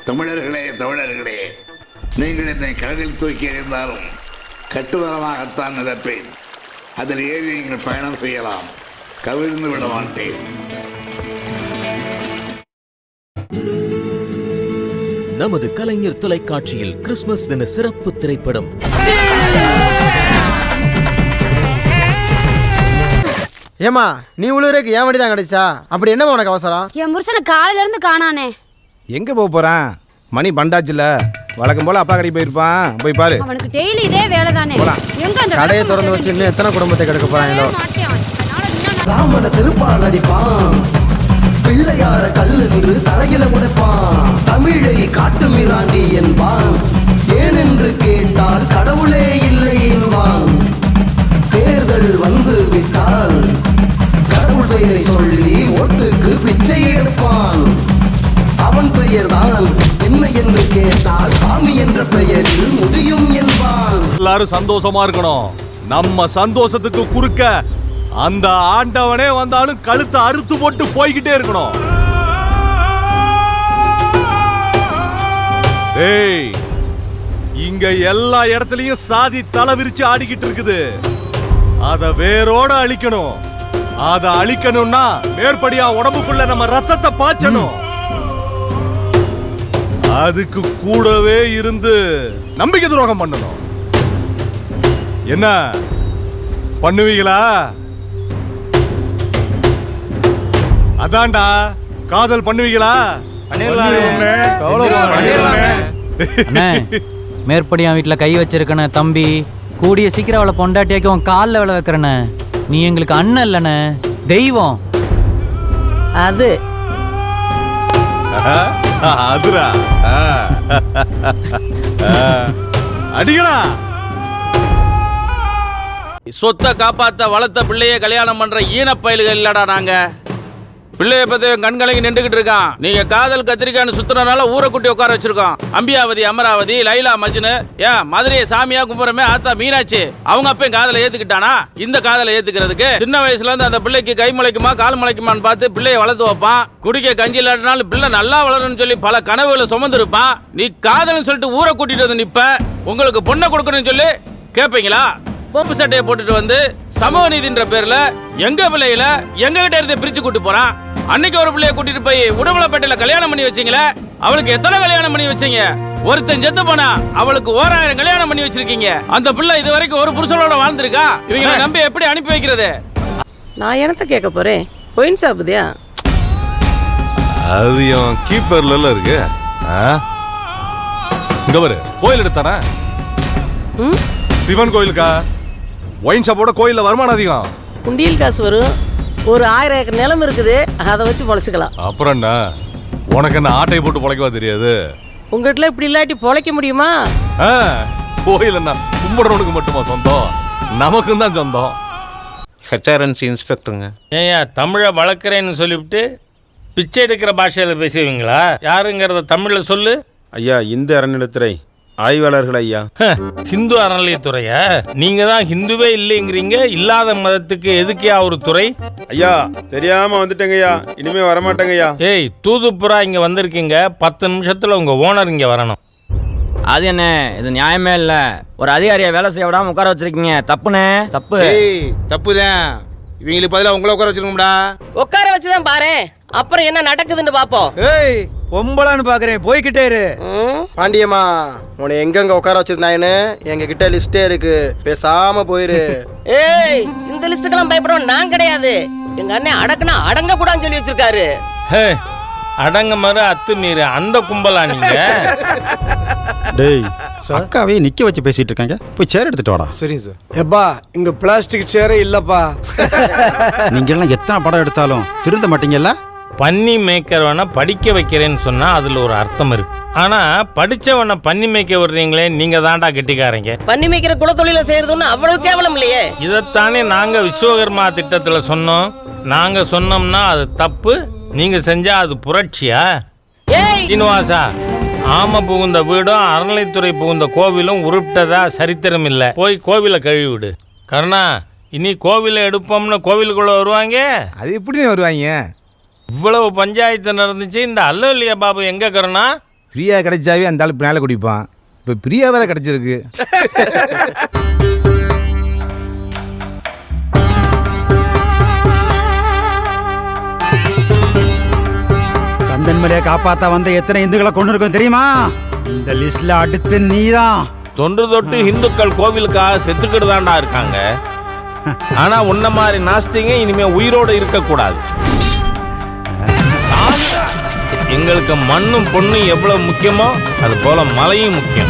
தமிழர்களே, நீங்கள் என்னை கடலில் தூக்கி எறிந்தாலும் கட்டுமரமாகத்தான் நிரப்பேன். அதில் ஏறி நீங்கள் பயணம் செய்யலாம். கவிழ்ந்து விட மாட்டேன். நமது கலைஞர் தொலைக்காட்சியில் கிறிஸ்துமஸ் தின சிறப்பு திரைப்படம். ஏமா நீ உள்ளூருக்கு ஏன் வண்டி தான் கிடைச்சா? அப்படி என்னமா உனக்கு அவசரம்? என் புருஷனை காலையில இருந்து காணானே. எங்க போறான்? மணி பண்டாச்சுல, வழக்கம் போல அப்பா கடைக்கு போயிருப்பான். போய் பாரு. அவனுக்கு டெய்லி இதே வேலை தானே. எங்க அந்த கடையை திறந்து வச்சு இன்னும் எத்தனை குடும்பத்தை கெடுக்க போறாங்களோ. ராமனை செருப்பால் அடிப்பான், பிள்ளையார கல்லு நின்று தரையில உடைப்பான், தமிழை காட்டு மிராண்டி என்பான், ஏனென்று கேட்டால் கடவுளே இல்லை என்பான். தேர்தல் வந்து விட்டால் கடவுள் பெயரை சொல்லி ஓட்டுக்கு பிச்சை எடுப்பான். அவன் பெயர் தான் என்ன என்று கேட்டால் சாமி என்ற பெயரில் முடியும் என்பான். எல்லாரும் சந்தோஷமா இருக்கணும். நம்ம சந்தோஷத்துக்கு குறுக்க அந்த ஆண்டவனே வந்தாலும் கழுத்தை அறுத்து போட்டு போய்கிட்டே இருக்கணும். ஏய், இங்க எல்லா இடத்துலயும் சாதி தலை விரிச்சு ஆடிக்கிட்டு இருக்குது. அத வேரோட அழிக்கணும். அத அழிக்கணும்னா மேற்படியா உடம்புக்குள்ள நம்ம ரத்தத்தை பாய்ச்சணும். அதுக்கு கூடவே இருந்து நம்பிக்கை துரோகம் பண்ணணும். என்ன பண்ணுவீங்களா? அதான்டா காதல் பண்ணுவீங்களா? மேற்படியா வீட்டுல கை வச்சிருக்கன தம்பி, கூடிய சீக்கிரம் அவளை பொண்டாட்டியாக்கி உன் காலில் விளை வைக்கிறன. நீ எங்களுக்கு அண்ணன் இல்லைண்ண, தெய்வம். அது அதுரா அடிகளா. சொத்தை காப்பாத்த வளர்த்த பிள்ளைய கல்யாணம் பண்ற ஈனப்பயல்கள் இல்லடா நாங்க. பிள்ளைய பத்தி கண்கலங்கி நின்றுகிட்டு இருக்கான். நீங்க காதல் கத்திரிக்கான்னு சுத்துறதுனால ஊரை குட்டி உட்கார வச்சிருக்கோம். அம்பியாவதி, அமராவதி, லைலா, மஜ்னு, ஏன் மதுரையை சாமியா கும்புறமே ஆத்தா மீனாட்சி, அவங்க அப்பயும் காதலை ஏத்துக்கிட்டானா? இந்த காதலை ஏத்துக்கிறதுக்கு சின்ன வயசுல இருந்து அந்த பிள்ளைக்கு கை முளைக்குமா கால் முளைக்குமான்னு பார்த்து பிள்ளைய வளர்த்து வைப்பான். குடிக்க கஞ்சி இல்லாட்டினாலும் பிள்ளை நல்லா வளரும்னு சொல்லி பல கனவுகளை சுமந்து இருப்பான். நீ காதல்னு சொல்லிட்டு ஊரை கூட்டிட்டு வந்து நிப்ப. உங்களுக்கு பொண்ணை கொடுக்கணும்னு சொல்லி கேட்பீங்களா? பொம்பு சட்டையை போட்டுட்டு வந்து சமூக நீதின்ற பேர்ல எங்க பிள்ளைகள எங்க கிட்ட இருந்து பிரிச்சு கூட்டு போறான். அன்னைக்கு ஒரு பிள்ளைய கூட்டிட்டு போய் உடம்புலப்பேட்டையில கல்யாணம் பண்ணி வச்சீங்களே, அவளுக்கு எத்தனை கல்யாணம் பண்ணி வச்சீங்க? ஒருத்தன் செத்து போனா அவளுக்கு 1000 கல்யாணம் பண்ணி வச்சிருக்கீங்க. அந்த பிள்ளை இது வரைக்கும் ஒரு புருஷனோட வாழ்ந்திருக்கா? இவங்க நம்பி எப்படி அனுப்பி வைக்கிறது? நான் என்னத்த கேட்க போறேன்? பொயின் சாப்பிடுதியா? அது என் கீப்பர்ல இருக்கு. இங்க பாரு, கோயில் எடுத்தானே சிவன் கோயிலுக்கா? ஒயின் ஷாப்போட கோயில்ல வருமானம் அதிகம். குண்டியல் காசு வரும். ஒரு 1000 ஏக்கர் நிலம் இருக்குது, அதை வச்சு பொழைச்சிக்கலாம். அப்புறம் என்ன, உனக்கு என்ன ஆட்டையை போட்டு பொழைக்கவா தெரியாது? உங்ககிட்ட இப்படி இல்லாட்டி பொழைக்க முடியுமா? கோயில் என்ன கும்பிடுறவனுக்கு மட்டுமா சொந்தம்? நமக்கும் தான் சொந்தம். ஹெச்ஆர்என்சி இன்ஸ்பெக்டருங்க. ஏயா தமிழை வளர்க்குறேன்னு சொல்லிவிட்டு பிச்சை எடுக்கிற பாஷையில் பேசுவீங்களா? யாருங்கிறத தமிழில் சொல்லு. ஐயா, இந்து அறநிலைத்துறை ஆய்வாளர்கள் ஐயா. ஹிந்து அறநிலையத்துறையா? நீங்க தான் ஹிந்துவே இல்லைங்கிறீங்க. இல்லாத மதத்துக்கு எதுக்கியா ஒரு துறை? ஐயா, தெரியாம வந்துட்டேங்க ஐயா, இனிமே வரமாட்டேங்க ஐயா. ஏய், தூதுப்புறா இங்க வந்திருக்கீங்க, 10 நிமிஷத்துல உங்க ஓனர் இங்க வரணும். அது என்ன, இது நியாயமே இல்ல. ஒரு அதிகாரியை வேலை செய்ய விடாம உட்கார வச்சிருக்கீங்க. தப்புனே, தப்பு. தப்புதான். இவங்களுக்கு பதிலா உங்களை உட்கார வச்சிருக்கோம்டா. உட்கார வச்சுதான் பாரு, அப்புறம் என்ன நடக்குதுன்னு பாப்போம். ஏய், பொம்பளான்னு பாக்குறேன், போய்கிட்டே இரு. பாண்டியம்மா, உன்னை எங்கெங்க உட்கார வச்சிருந்தாங்கன்னு எங்க கிட்ட லிஸ்டே இருக்கு, பேசாம போயிரு. ஏய், இந்த லிஸ்டுக்கெல்லாம் பயப்படவும் நான் கிடையாது. எங்க அண்ணன் அடக்குனா அடங்க கூடாதுன்னு சொல்லி வச்சிருக்காரு. அடங்க மறு அத்து மீறு, அந்த கும்பலா நீங்க? டேய், அக்காவே நிக்க வச்சு பேசிட்டு இருக்காங்க, போய் சேர் எடுத்துட்டு வாடா. சரிங்க சார். எப்பா, இங்க பிளாஸ்டிக் சேரே இல்லப்பா. நீங்க எல்லாம் எத்தனை படம் எடுத்தாலும் திருந்த மாட்டீங்கல்ல? பன்னி மேய்க்கிறவனை படிக்க வைக்கிறேன்னு சொன்னா அதுல ஒரு அர்த்தம் இருக்கு. ஆனா படிச்சவனை பன்னி மேய்க்க விடுறீங்களே, நீங்க தாண்டா கெட்டிக்காரங்க. பன்னி மேய்க்கிற குலத்தொழில செய்யறதுன்னு அவ்வளவு கேவலம் இல்லையே. இதைத்தானே நாங்க விஸ்வகர்மா திட்டத்துல சொன்னோம். நாங்க சொன்னோம்னா அது தப்பு, நீங்க செஞ்சா அது புரட்சியா? சீனிவாசா, ஆம புகுந்த வீடும் அறநிலைத்துறை புகுந்த கோவிலும் உருப்பிட்டதா சரித்திரம் இல்லை. போய் கோவிலை கழுவி விடு. கருணா, இனி கோவிலை எடுப்போம்னு கோவிலுக்குள்ள வருவாங்க. அது எப்படி வருவாங்க? இவ்வளவு பஞ்சாயத்து நடந்துச்சு, இந்த அல்லலியா பாபு எங்க கருணா? ஃப்ரீயாக கிடைச்சாவே அந்த ஆள் பின்னால் குடிப்பான். இப்போ ஃப்ரீயாக வேற கிடைச்சிருக்கு. கந்தன்மலையை காப்பாற்ற வந்த எத்தனை இந்துக்களை கொண்டு இருக்கோம் தெரியுமா? இந்த லிஸ்ட்ல அடுத்து நீதான். தொன்று தொட்டு இந்துக்கள் கோவிலுக்காக செத்துக்கிட்டு தான்டா இருக்காங்க. ஆனா உன்ன மாதிரி நாஸ்திங்க இனிமே உயிரோடு இருக்கக்கூடாது. எங்களுக்கு மண்ணும் பொண்ணும் எவ்வளவு முக்கியமோ அது போல மலையும் முக்கியம்.